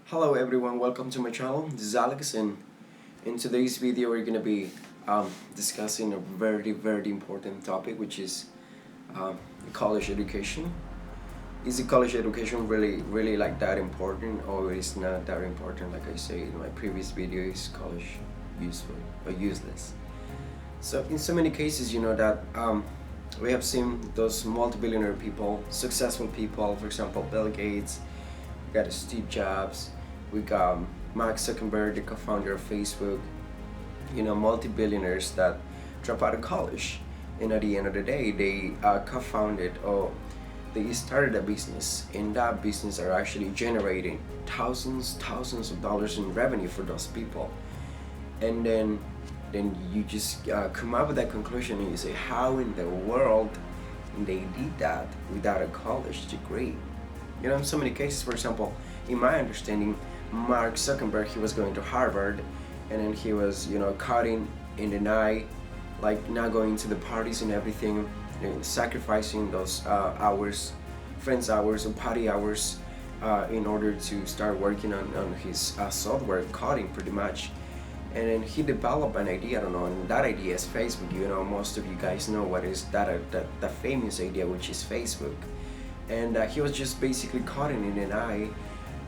Hello everyone, welcome to my channel. This is Alex, and in today's video we're gonna be discussing a very important topic, which is college education. Is the college education really like that important, or is not that important? Like I say in my previous video, is college useful or useless? So in so many cases, you know that we have seen those multi-billionaire people, successful people, for example, Bill Gates, we got Steve Jobs, we got Mark Zuckerberg, the co-founder of Facebook, multi-billionaires that drop out of college, and at the end of the day, they co-founded or they started a business, and that business are actually generating thousands of dollars in revenue for those people. And then you just come up with that conclusion, and you say, how in the world they did that without a college degree? In so many cases, for example, in my understanding, Mark Zuckerberg, he was going to Harvard, and then he was, cutting in the night, like not going to the parties and everything, sacrificing those hours, friends hours or party hours, in order to start working on his software coding pretty much. And then he developed an idea, I don't know, and that idea is Facebook. Most of you guys know what is that, the famous idea, which is Facebook. And he was just basically coding in an eye,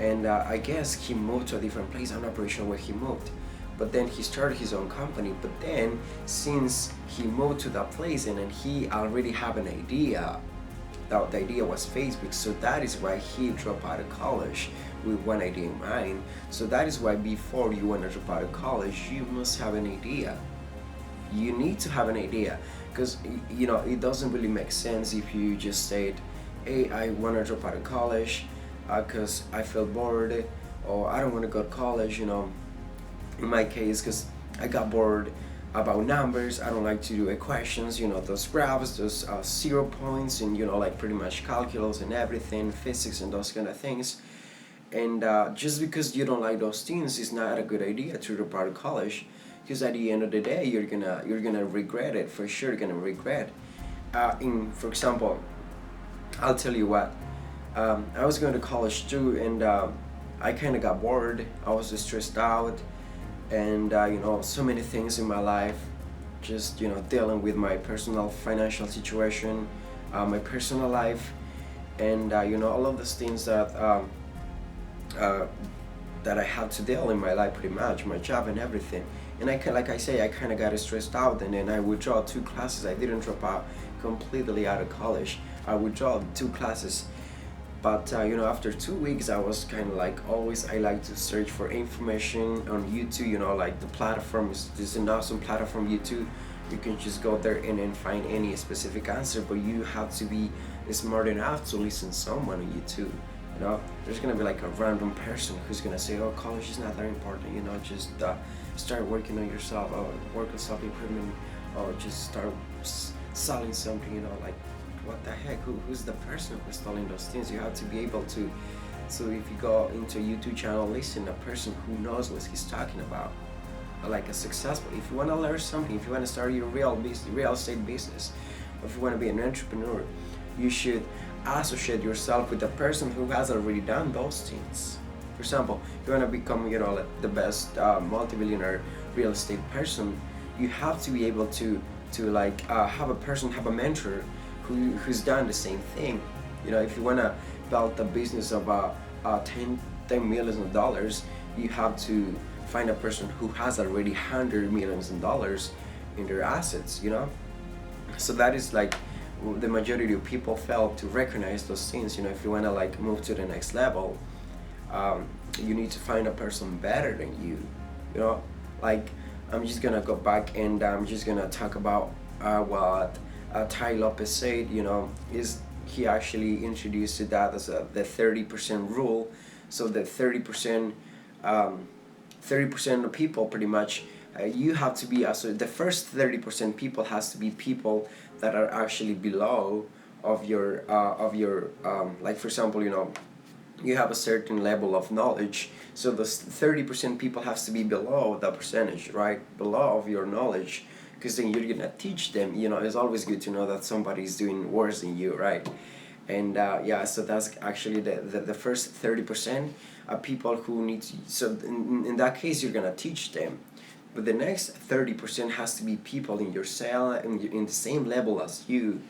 and I guess he moved to a different place. I'm not pretty sure where he moved, but then he started his own company. But then since he moved to that place, and then he already have an idea, that the idea was Facebook, so that is why he dropped out of college with one idea in mind. So that is why before you want to drop out of college, you must have an idea. You need to have an idea, because it doesn't really make sense if you just said, hey, I want to drop out of college because I feel bored, or I don't want to go to college, in my case, because I got bored about numbers. I don't like to do equations, those graphs, those 0 points, and like pretty much calculus and everything, physics and those kind of things. And just because you don't like those things, it's not a good idea to drop out of college, because at the end of the day, you're gonna regret it for sure. You're gonna regret. For example, I'll tell you what. I was going to college too, and I kind of got bored. I was just stressed out, and so many things in my life, just dealing with my personal financial situation, my personal life, and all of those things that I had to deal in my life, pretty much my job and everything. And like I say, I kind of got stressed out, and then I withdraw 2 classes. I didn't drop out completely out of college. I withdraw 2 classes. But after 2 weeks, I was kind of like, always I like to search for information on YouTube. Like the platform is an awesome platform, YouTube. You can just go there and then find any specific answer, but you have to be smart enough to listen to someone on YouTube. There's gonna be like a random person who's gonna say, oh, college is not that important, just start working on yourself, or work on self-improvement, or just start selling something, like, what the heck, who's the person who's telling those things? You have to be able to, so if you go into a YouTube channel, listen to a person who knows what he's talking about, like a successful. If you want to learn something, if you want to start your real estate business, or if you want to be an entrepreneur, you should associate yourself with a person who has already done those things. For example, you want to become like the best multi-billionaire real estate person, you have to be able to have a mentor who's done the same thing. If you want to build a business of 10 millions of dollars, you have to find a person who has already $100 millions in their assets. So that is like the majority of people fail to recognize those things. If you want to like move to the next level, you need to find a person better than you. Like, I'm just gonna go back, and I'm just gonna talk about what Tai Lopez said. Is he actually introduced that as the 30% rule. So the 30% of people, pretty much, you have to be, so the first 30% people has to be people that are actually below of your like, for example, you have a certain level of knowledge, so the 30% people has to be below the percentage, right, below of your knowledge, because then you're gonna teach them. It's always good to know that somebody's doing worse than you, right? And yeah, so that's actually the first 30%. people who need to, so in that case you're gonna teach them, but the next 30% has to be people in your cell in the same level as you,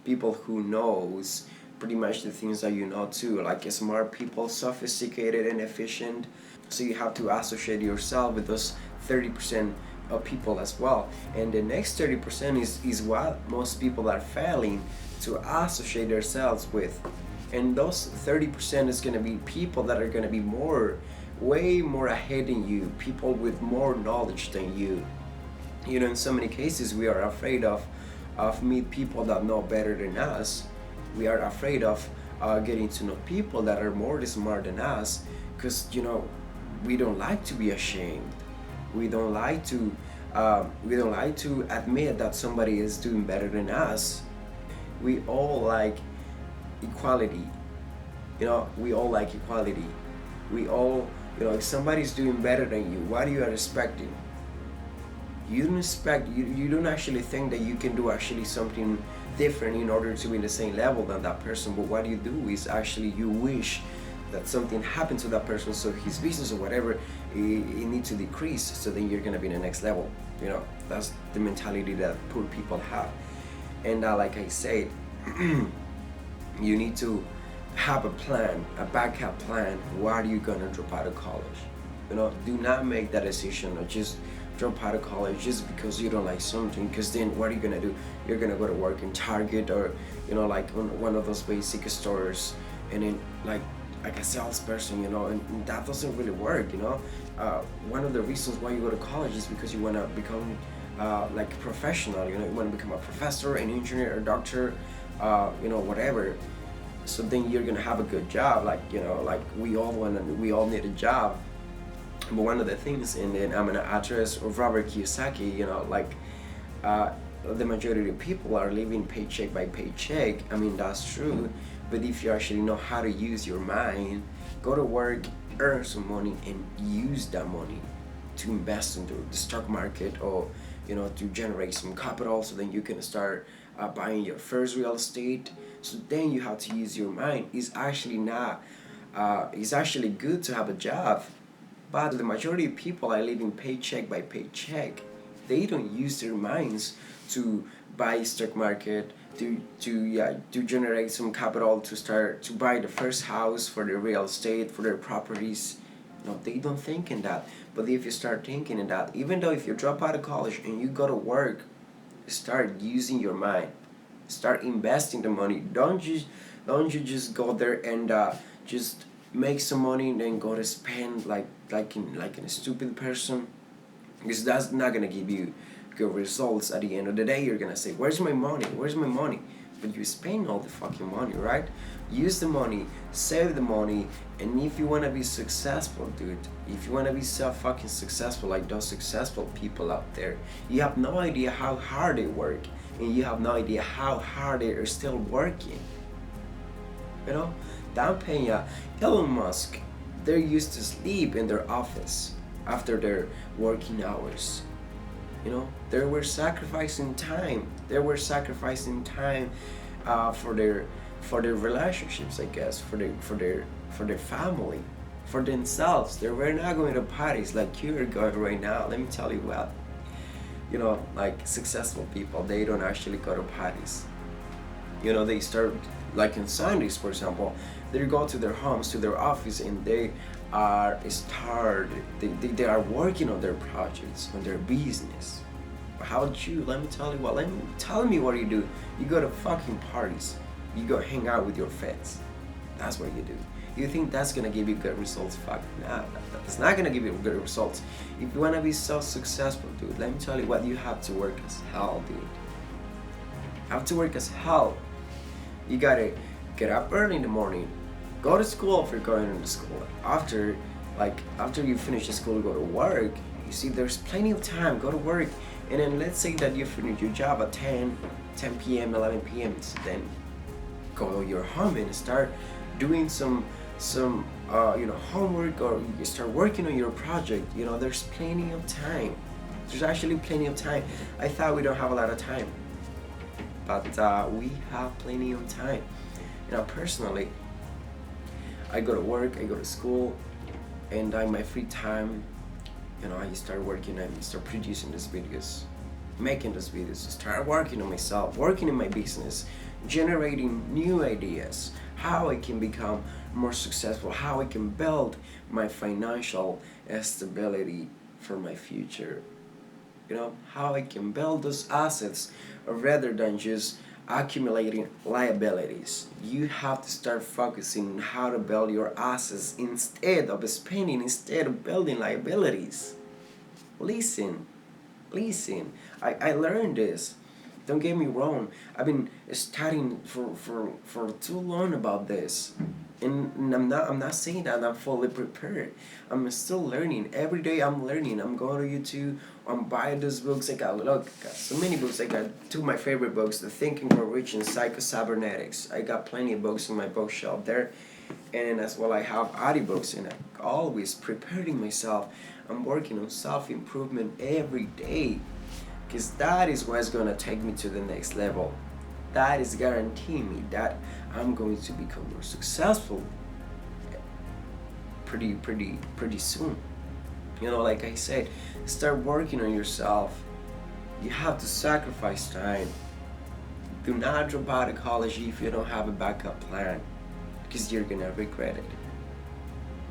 people who knows pretty much the things that you know too, like smart people, sophisticated and efficient. So you have to associate yourself with those 30% of people as well. And the next 30% is what most people are failing to associate themselves with. And those 30% is going to be people that are going to be way more ahead than you, people with more knowledge than you. You know, in so many cases we are afraid of meet people that know better than us. We are afraid of getting to know people that are more smart than us, because you know, we don't like to be ashamed. We don't like to admit that somebody is doing better than us. We all like equality. You know, we all like equality. We all, you know, if somebody's doing better than you, what are you expecting? You don't expect, you don't actually think that you can do actually something different in order to be in the same level than that person. But what you do is actually you wish that something happened to that person, so his business or whatever it needs to decrease, so then you're gonna be in the next level. You know, that's the mentality that poor people have. And like I said, you need to have a plan, a backup plan. Why are you gonna drop out of college? You know, do not make that decision or just drop out of college just because you don't like something, because then what are you gonna do? You're gonna go to work in Target or, you know, like one of those basic stores, and then like a salesperson, you know, and that doesn't really work, you know. One of the reasons why you go to college is because you want to become like a professional, you know, you want to become a professor, an engineer, a doctor, you know, whatever. So then you're gonna have a good job, like, you know, like we all need a job. But one of the things, and then I'm gonna address Robert Kiyosaki, you know, like the majority of people are living paycheck by paycheck. I mean, that's true, but if you actually know how to use your mind, go to work, earn some money, and use that money to invest into the stock market, or, you know, to generate some capital, so then you can start buying your first real estate. So then you have to use your mind. It's actually not, it's actually good to have a job, but the majority of people are living paycheck by paycheck. They don't use their minds to buy stock market, to generate some capital, to start to buy the first house for their real estate, for their properties. No, they don't think in that. But if you start thinking in that, even though if you drop out of college and you go to work, start using your mind, start investing the money. Don't you just go there and just make some money and then go to spend like in a stupid person, because that's not gonna give you good results. At the end of the day, you're gonna say, where's my money, where's my money? But you spend all the fucking money, right? Use the money, save the money. And if you want to be successful, dude, if you want to be so fucking successful like those successful people out there, you have no idea how hard they work, and you have no idea how hard they are still working. You know, Dan Pena, Elon Musk, they're used to sleep in their office after their working hours. You know, they were sacrificing time. They were sacrificing time for their relationships, I guess, for their family, for themselves. They were not going to parties like you're going right now. Let me tell you what. You know, like successful people, they don't actually go to parties. You know, they start like on Sundays, for example. They go to their homes, to their office, and they are started. They are working on their projects, on their business. How about you? Let me tell you what. Tell me what you do. You go to fucking parties. You go hang out with your friends. That's what you do. You think that's gonna give you good results? Fuck nah. That's not gonna give you good results. If you wanna be so successful, dude, let me tell you what. You have to work as hell, dude. You have to work as hell. You gotta get up early in the morning. Go to school if you're going to school. After you finish the school, go to work. You see, there's plenty of time. Go to work, and then let's say that you finish your job at 10 p.m., 11 p.m. So then go to your home and start doing some homework, or you start working on your project. You know, there's plenty of time. There's actually plenty of time. I thought we don't have a lot of time, but we have plenty of time. You know, personally, I go to work, I go to school, And in my free time, I start working and start producing these videos, making these videos, start working on myself, working in my business, generating new ideas, how I can become more successful, how I can build my financial stability for my future. How I can build those assets rather than just accumulating liabilities. You have to start focusing on how to build your assets instead of spending, instead of building liabilities. Listen, listen. I learned this. Don't get me wrong. I've been studying for too long about this. And I'm not saying that I'm fully prepared. I'm still learning. Every day I'm learning. I'm going to YouTube. I'm buying those books. I got so many books. I got two of my favorite books, The Thinking Grow Rich and Psycho-Cybernetics. I got plenty of books on my bookshelf there. And as well I have audiobooks, and I'm always preparing myself. I'm working on self-improvement every day, because that is what's going to take me to the next level. That is guaranteeing me that I'm going to become more successful pretty soon. Like I said, start working on yourself. You have to sacrifice time. Do not drop out of college if you don't have a backup plan, because you're gonna regret it.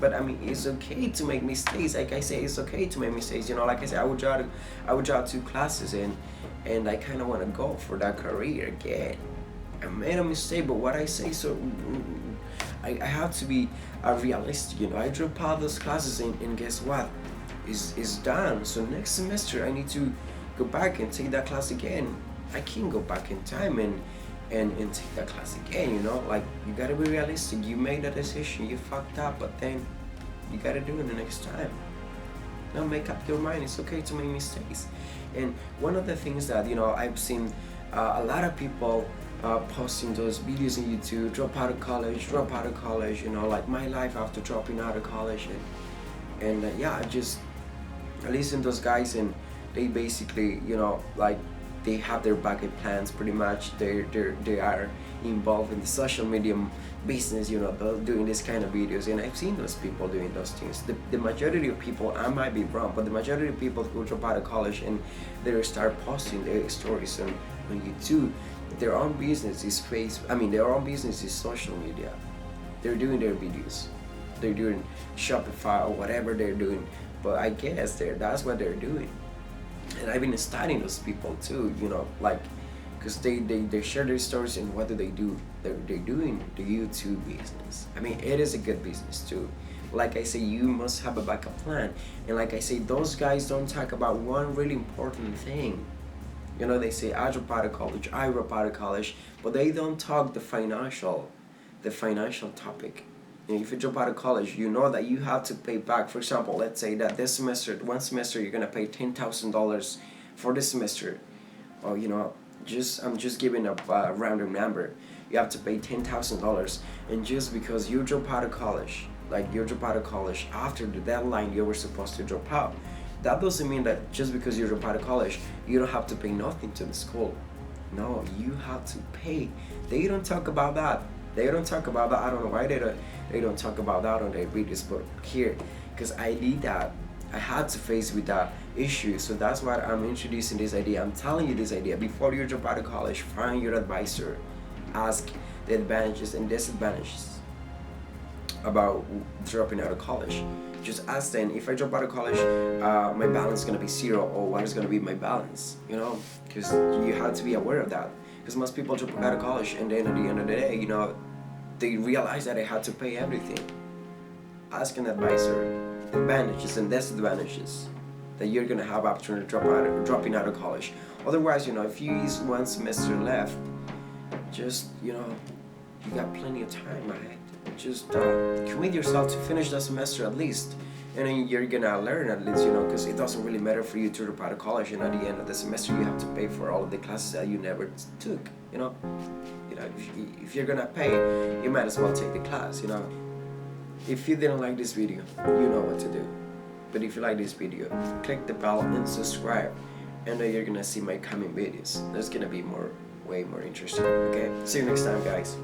But it's okay to make mistakes. Like I say, it's okay to make mistakes. Like I said, I would drop 2 classes and I kind of want to go for that career again. I made a mistake, but what I say, so I have to be realistic. I drop out those classes and guess what? Is done. So next semester I need to go back and take that class again. I can't go back in time and take that class again. Like, you gotta be realistic. You made a decision, you fucked up, but then you gotta do it the next time. Now make up your mind. It's okay to make mistakes. And one of the things that I've seen a lot of people posting those videos on YouTube, drop out of college, like my life after dropping out of college, and I just listen to those guys, and they basically like they have their backup plans pretty much. They are involved in the social media business, doing this kind of videos, and I've seen those people doing those things. The majority of people, I might be wrong, but the majority of people who drop out of college and they start posting their stories on YouTube, their own business is their own business is social media. They're doing their videos, they're doing Shopify or whatever they're doing, but I guess that's what they're doing. And I've been studying those people too, like, because they share their stories, and what do? They're doing the YouTube business. It is a good business too. Like I say, you must have a backup plan. And like I say, those guys don't talk about one really important thing. They say, I drop out of college, but they don't talk the financial topic. If you drop out of college, you know that you have to pay back. For example, let's say that one semester you're gonna pay $10,000 for this semester, or I'm just giving a random number. You have to pay $10,000, and just because you drop out of college, after the deadline you were supposed to drop out, that doesn't mean that just because you drop out of college, you don't have to pay nothing to the school. No, you have to pay. They don't talk about that. I don't know why they don't talk about that on their videos, but here, because I did that, I had to face with that issue. So that's why I'm introducing this idea. I'm telling you this idea. Before you drop out of college, find your advisor. Ask the advantages and disadvantages about dropping out of college. Just ask them, if I drop out of college, my balance is going to be 0, or what is going to be my balance, because you have to be aware of that. Because most people drop out of college, and then at the end of the day, they realize that they had to pay everything. Ask an advisor the advantages and disadvantages that you're gonna have after dropping out of college. Otherwise, if you use one semester left, just you got plenty of time ahead. Just commit yourself to finish that semester at least, and then you're gonna learn at least, because it doesn't really matter for you to drop out of college, and at the end of the semester you have to pay for all of the classes that you never took. If you're gonna pay, you might as well take the class. If you didn't like this video, you know what to do. But if you like this video, click the bell and subscribe, and then you're gonna see my coming videos. There's gonna be way more interesting. Okay, see you next time, guys.